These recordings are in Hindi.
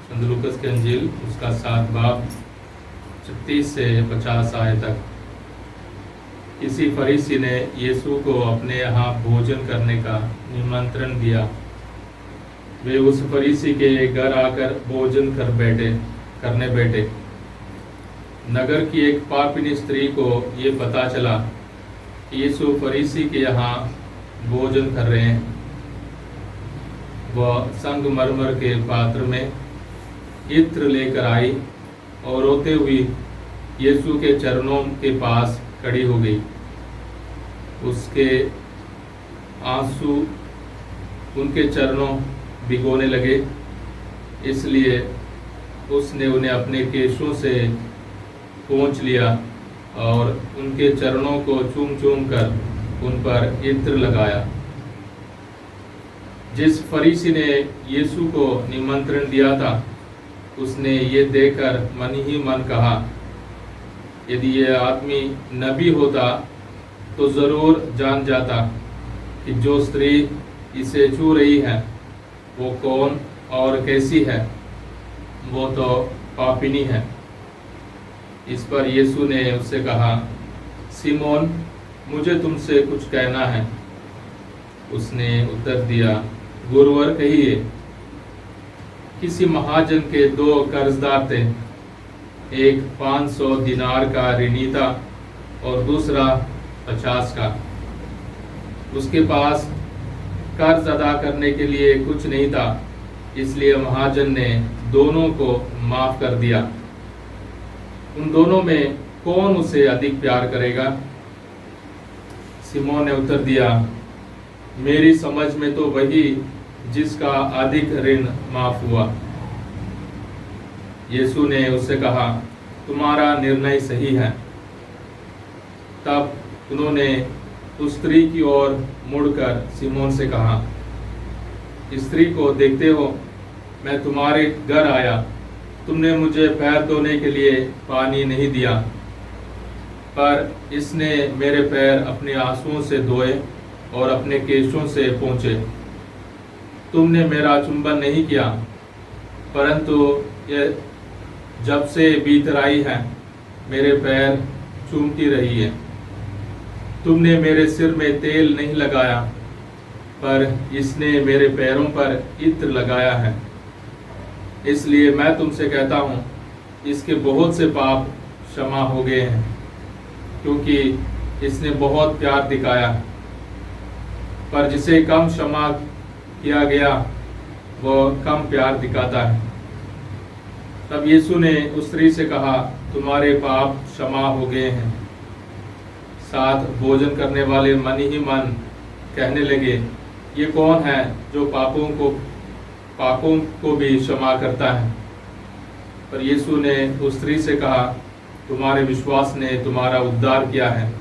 संत लूकस की अंजील उसका 7 बाब 36 से 50 आय तक। किसी फरीसी ने यीशु को अपने यहाँ भोजन करने का निमंत्रण दिया। वे उस फरीसी के घर आकर भोजन करने बैठे। नगर की एक पापिनी स्त्री को ये पता चला कि यीशु फरीसी के यहाँ भोजन कर रहे हैं। वह संगमरमर के पात्र में इत्र लेकर आई और रोते हुई यीशु के चरणों के पास खड़ी हो गई। उसके आंसू उनके चरणों भिगोने लगे, इसलिए उसने उन्हें अपने केशों से पोंछ लिया और उनके चरणों को चूम चूम कर उन पर इत्र लगाया। जिस फरीसी ने यीशु को निमंत्रण दिया था, उसने ये देखकर मन ही मन कहा, यदि यह आदमी नबी होता तो जरूर जान जाता कि जो स्त्री इसे छू रही है वो कौन और कैसी है। वो तो पापिनी है। इस पर यीशु ने उससे कहा, सिमोन, मुझे तुमसे कुछ कहना है। उसने उत्तर दिया, गुरुवर कहिए। किसी महाजन के 2 कर्जदार थे। एक 500 दिनार का ऋणी था और दूसरा 50 का। उसके पास कर्ज अदा करने के लिए कुछ नहीं था, इसलिए महाजन ने दोनों को माफ कर दिया। उन दोनों में कौन उसे अधिक प्यार करेगा? सिमोन ने उत्तर दिया, मेरी समझ में तो वही जिसका अधिक ऋण माफ हुआ। यीशु ने उससे कहा, तुम्हारा निर्णय सही है। तब उन्होंने उस स्त्री की ओर मुड़कर सिमोन से कहा, स्त्री को देखते हो, मैं तुम्हारे घर आया, तुमने मुझे पैर धोने के लिए पानी नहीं दिया, पर इसने मेरे पैर अपने आंसुओं से धोए और अपने केशों से पोंछे। तुमने मेरा चुंबन नहीं किया, परंतु यह जब से भीतर आई है मेरे पैर चूमती रही है। तुमने मेरे सिर में तेल नहीं लगाया, पर इसने मेरे पैरों पर इत्र लगाया है। इसलिए मैं तुमसे कहता हूँ, इसके बहुत से पाप क्षमा हो गए हैं, क्योंकि इसने बहुत प्यार दिखाया। पर जिसे कम क्षमा किया गया वह कम प्यार दिखाता है। तब यीशु ने उस स्त्री से कहा, तुम्हारे पाप क्षमा हो गए हैं। साथ भोजन करने वाले मन ही मन कहने लगे, ये कौन है जो पापों को भी क्षमा करता है? पर यीशु ने उस स्त्री से कहा, तुम्हारे विश्वास ने तुम्हारा उद्धार किया है,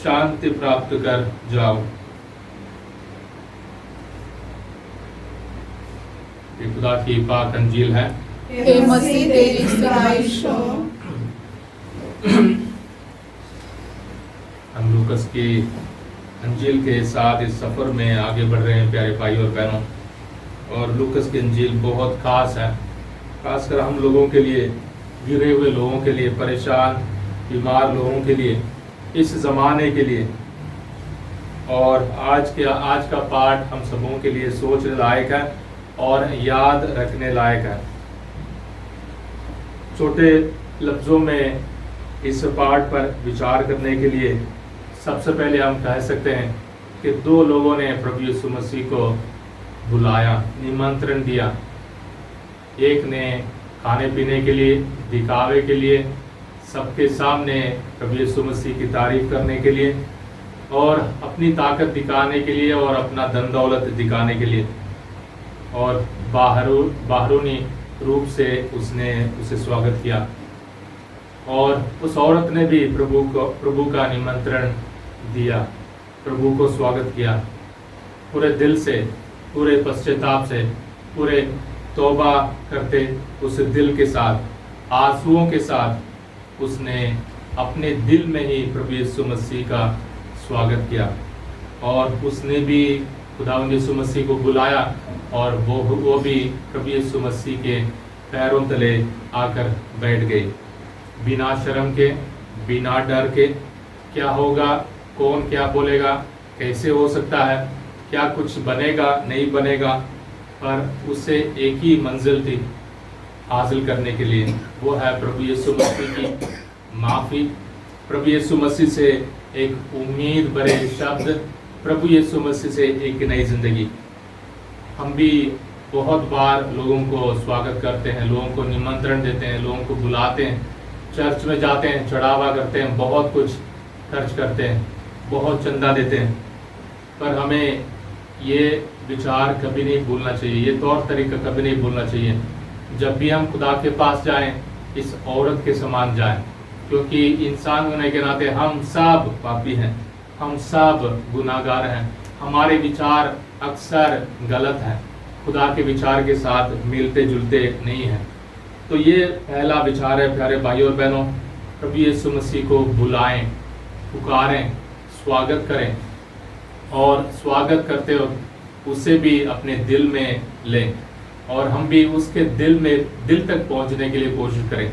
शांति प्राप्त कर जाओ। ये खुदा की पाक अंजील है। हे मसीह तेरी स्तुति हो। हम लूकस की अंजील के साथ इस सफ़र में आगे बढ़ रहे हैं प्यारे भाई और बहनों। और लूकस की अंजील बहुत ख़ास है, खासकर हम लोगों के लिए, गिरे हुए लोगों के लिए, परेशान बीमार लोगों के लिए, इस ज़माने के लिए। और आज का पाठ हम सबों के लिए सोचने लायक है और याद रखने लायक है। छोटे लफ्ज़ों में इस पाठ पर विचार करने के लिए सबसे पहले हम कह सकते हैं कि 2 लोगों ने प्रभु यीशु मसीह को बुलाया, निमंत्रण दिया। एक ने खाने पीने के लिए, दिखावे के लिए, सबके सामने प्रभु यीशु मसीह की तारीफ करने के लिए और अपनी ताकत दिखाने के लिए और अपना धन दौलत दिखाने के लिए। और बाहरूनी रूप से उसने उसे स्वागत किया। और उस औरत ने भी प्रभु का निमंत्रण दिया, प्रभु को स्वागत किया, पूरे दिल से, पूरे पश्चाताप से, पूरे तौबा करते उस दिल के साथ, आंसुओं के साथ उसने अपने दिल में ही प्रभु यीशु मसीह का स्वागत किया। और उसने भी खुदावंद यीशु मसीह को बुलाया और वो भी प्रभु यीशु मसीह के पैरों तले आकर बैठ गई, बिना शर्म के, बिना डर के। क्या होगा, कौन क्या बोलेगा, कैसे हो सकता है, क्या कुछ बनेगा नहीं बनेगा, पर उसे एक ही मंजिल थी हासिल करने के लिए, वो है प्रभु यीशु मसीह की माफ़ी, प्रभु यीशु मसीह से एक उम्मीद भरे शब्द, प्रभु यीशु मसीह से एक नई जिंदगी। हम भी बहुत बार लोगों को स्वागत करते हैं, लोगों को निमंत्रण देते हैं, लोगों को बुलाते हैं, चर्च में जाते हैं, चढ़ावा करते हैं, बहुत कुछ खर्च करते हैं, बहुत चंदा देते हैं, पर हमें ये विचार कभी नहीं भूलना चाहिए, ये तौर तरीका कभी नहीं भूलना चाहिए। जब भी हम खुदा के पास जाएं, इस औरत के समान जाएं, क्योंकि इंसान होने के नाते हम सब पापी हैं, हम सब गुनाहगार हैं, हमारे विचार अक्सर गलत हैं, खुदा के विचार के साथ मिलते जुलते नहीं हैं। तो ये पहला विचार है प्यारे भाइयों और बहनों, प्रभु यीशु मसीह को बुलाएं, पुकारें, स्वागत करें, और स्वागत करते वक्त उसे भी अपने दिल में लें, और हम भी उसके दिल तक पहुंचने के लिए कोशिश करें।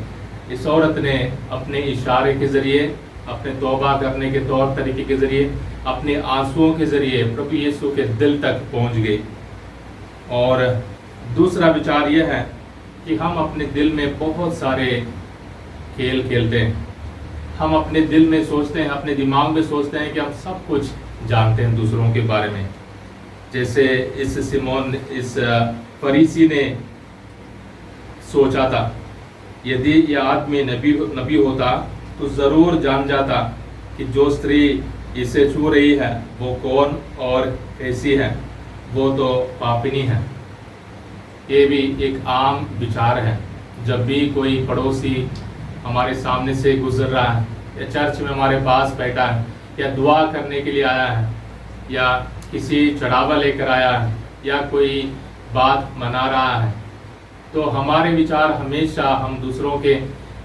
इस औरत ने अपने इशारे के जरिए, अपने तौबा करने के तौर तरीके के जरिए, अपने आंसुओं के जरिए प्रभु यीशु के दिल तक पहुंच गई। और दूसरा विचार यह है कि हम अपने दिल में बहुत सारे खेल खेलते हैं, हम अपने दिल में सोचते हैं, अपने दिमाग में सोचते हैं कि हम सब कुछ जानते हैं दूसरों के बारे में। जैसे इस फरीसी ने सोचा था, यदि यह आदमी नबी होता तो ज़रूर जान जाता कि जो स्त्री इसे छू रही है वो कौन और कैसी है, वो तो पापिनी है। ये भी एक आम विचार है। जब भी कोई पड़ोसी हमारे सामने से गुजर रहा है, या चर्च में हमारे पास बैठा है, या दुआ करने के लिए आया है, या किसी चढ़ावा लेकर आया है, या कोई बात मना रहा है, तो हमारे विचार हमेशा हम दूसरों के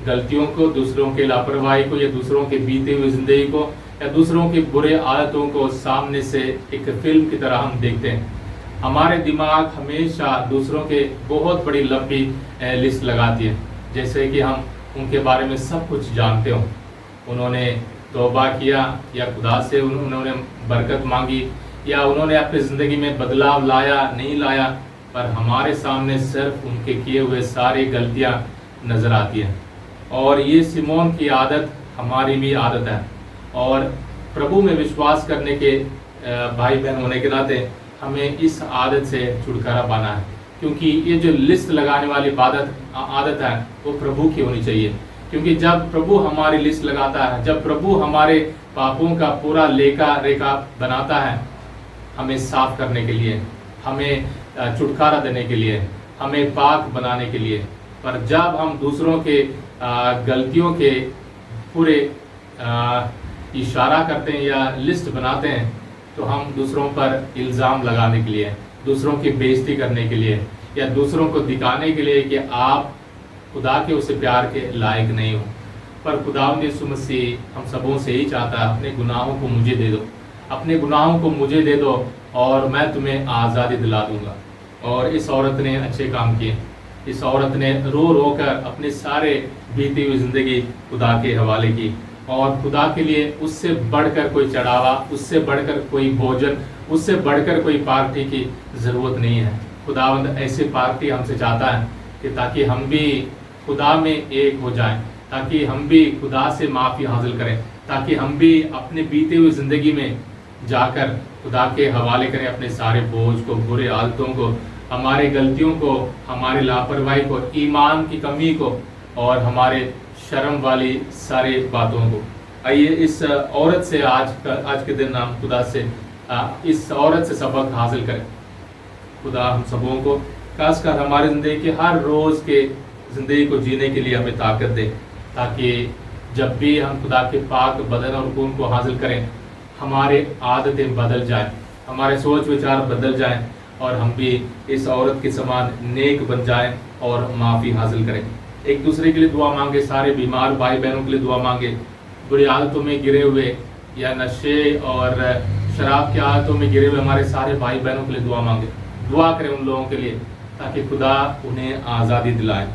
गलतियों को, दूसरों के लापरवाही को, या दूसरों के बीते हुए जिंदगी को, या दूसरों की बुरे आदतों को सामने से एक फिल्म की तरह हम देखते हैं। हमारे दिमाग हमेशा दूसरों के बहुत बड़ी लंबी लिस्ट लगाती है, जैसे कि हम उनके बारे में सब कुछ जानते हो। उन्होंने तौबा किया, या खुदा से उन्होंने बरकत मांगी, या उन्होंने अपनी ज़िंदगी में बदलाव लाया नहीं लाया, पर हमारे सामने सिर्फ उनके किए हुए सारी गलतियां नज़र आती हैं। और ये सिमोन की आदत हमारी भी आदत है, और प्रभु में विश्वास करने के भाई बहन होने के नाते हमें इस आदत से छुटकारा पाना है, क्योंकि ये जो लिस्ट लगाने वाली आदत है वो प्रभु की होनी चाहिए। क्योंकि जब प्रभु हमारी लिस्ट लगाता है, जब प्रभु हमारे पापों का पूरा लेखा रेखा बनाता है, हमें साफ करने के लिए, हमें छुटकारा देने के लिए, हमें पाक बनाने के लिए, पर जब हम दूसरों के गलतियों के पूरे इशारा करते हैं या लिस्ट बनाते हैं, तो हम दूसरों पर इल्ज़ाम लगाने के लिए, दूसरों की बेइज्जती करने के लिए, या दूसरों को दिखाने के लिए कि आप खुदा के उसे प्यार के लायक नहीं हो। पर खुदावंद यीशु मसीह हम सबों से ही चाहता है, अपने गुनाहों को मुझे दे दो, अपने गुनाहों को मुझे दे दो, और मैं तुम्हें आज़ादी दिला दूंगा। और इस औरत ने अच्छे काम किए। इस औरत ने रो रो कर अपने सारे बीती हुई ज़िंदगी खुदा के हवाले की, और खुदा के लिए उससे बढ़कर कोई चढ़ावा, उससे बढ़कर कोई भोजन, उससे बढ़कर कोई पार्टी की ज़रूरत नहीं है। खुदावंद ऐसी पार्टी हमसे चाहता है कि ताकि हम भी खुदा में एक हो जाएं, ताकि हम भी खुदा से माफ़ी हासिल करें, ताकि हम भी अपने बीते हुई ज़िंदगी में जाकर खुदा के हवाले करें अपने सारे बोझ को, बुरे आदतों को, हमारे गलतियों को, हमारी लापरवाही को, ईमान की कमी को, और हमारे शर्म वाली सारी बातों को। आइए इस औरत से आज के दिन हम खुदा से इस औरत से सबक हासिल करें। खुदा हम सबों को, खासकर हमारे ज़िंदगी के हर रोज़ के ज़िंदगी को जीने के लिए हमें ताकत दे, ताकि जब भी हम खुदा के पाक बदन और खून को हासिल करें, हमारे आदतें बदल जाएं, हमारे सोच विचार बदल जाएं, और हम भी इस औरत के समान नेक बन जाएं और माफ़ी हासिल करें। एक दूसरे के लिए दुआ मांगे, सारे बीमार भाई बहनों के लिए दुआ मांगे, बुरी आदतों में गिरे हुए या नशे और शराब की आदतों में गिरे हुए हमारे सारे भाई बहनों के लिए दुआ मांगे। दुआ करें उन लोगों के लिए ताकि खुदा उन्हें आज़ादी दिलाए।